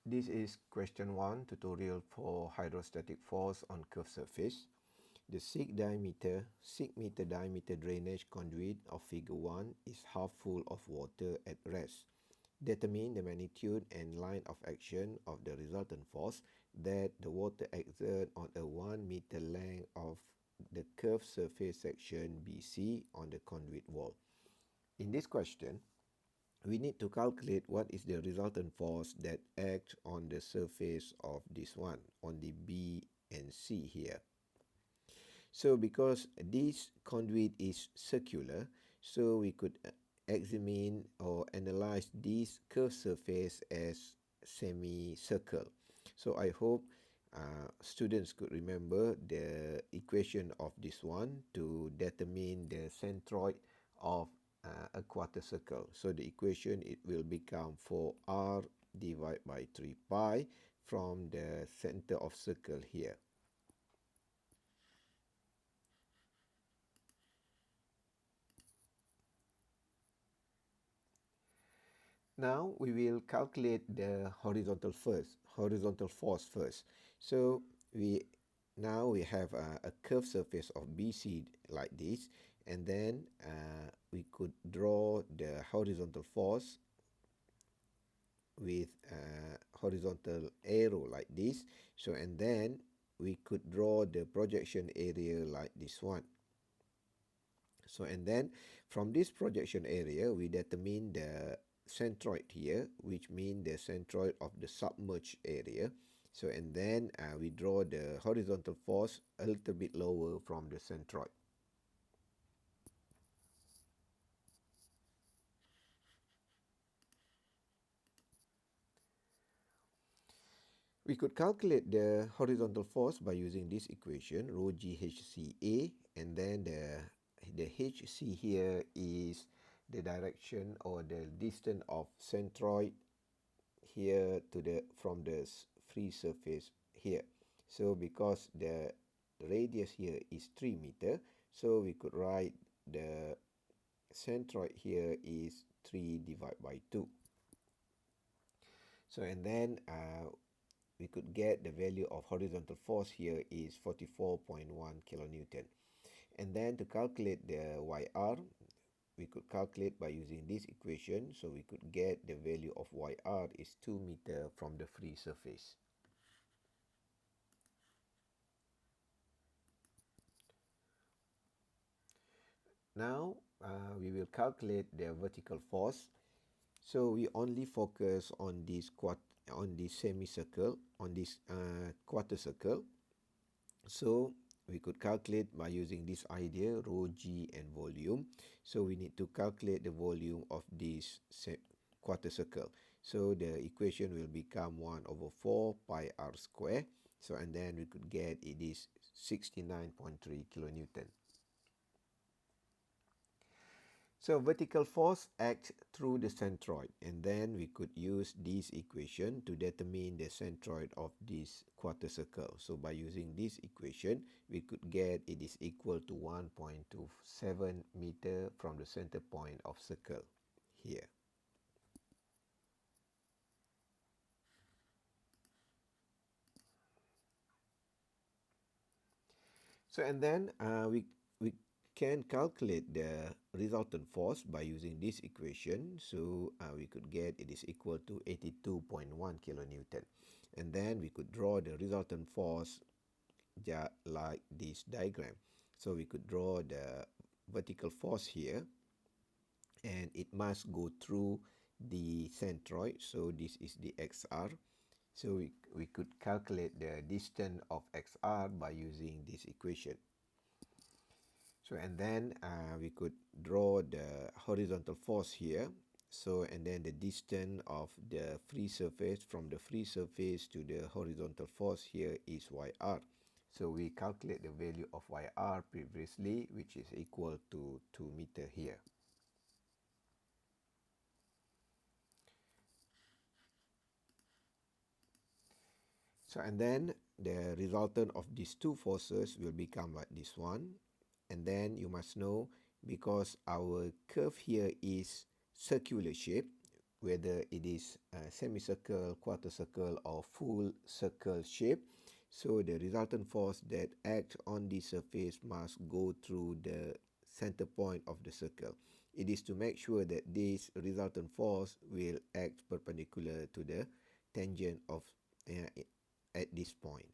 This is question 1 tutorial for hydrostatic force on curved surface. The 6-meter diameter drainage conduit of figure 1 is half full of water at rest. Determine the magnitude and line of action of the resultant force that the water exerts on a 1 meter length of the curved surface section BC on the conduit wall. In this question, we need to calculate what is the resultant force that acts on the surface of this one, on the B and C here. So because this conduit is circular, so we could examine or analyze this curved surface as semicircle. So I hope students could remember the equation of this one to determine the centroid of a quarter circle. So the equation, it will become 4r divided by 3 pi from the center of circle here. Now we will calculate the horizontal force first. So now we have a curved surface of BC like this, and then we could draw the horizontal force with a horizontal arrow like this. So and then we could draw the projection area like this one. So and then from this projection area we determine the centroid here, which means the centroid of the submerged area. So and then we draw the horizontal force a little bit lower from the centroid. We could calculate the horizontal force by using this equation, rho g hca, and then the hc here is the direction or the distance of centroid here to the from the free surface here. So because the radius here is 3 meter, so we could write the centroid here is 3 divided by 2. So and then we could get the value of horizontal force here is 44.1 kilonewton. And then to calculate the YR, we could calculate by using this equation. So we could get the value of YR is 2 meter from the free surface. Now we will calculate the vertical force. So we only focus on this semicircle, on this quarter circle. So we could calculate by using this idea, rho g and volume. So we need to calculate the volume of this quarter circle. So the equation will become 1 over 4 pi r square. So and then we could get it is 69.3 kilonewton. So vertical force acts through the centroid, and then we could use this equation to determine the centroid of this quarter circle. So by using this equation, we could get it is equal to 1.27 meter from the center point of circle here. So and then we can calculate the resultant force by using this equation. So we could get it is equal to 82.1 kilonewton. And then we could draw the resultant force just like this diagram. So we could draw the vertical force here, and it must go through the centroid. So this is the XR. So we could calculate the distance of XR by using this equation. So and then we could draw the horizontal force here. So and then the distance of the free surface from the free surface to the horizontal force here is YR. So we calculate the value of YR previously, which is equal to 2 meter here. So and then the resultant of these two forces will become like this one. And then you must know, because our curve here is circular shape, whether it is a semicircle, quarter circle, or full circle shape. So the resultant force that acts on the surface must go through the center point of the circle. It is to make sure that this resultant force will act perpendicular to the tangent of at this point.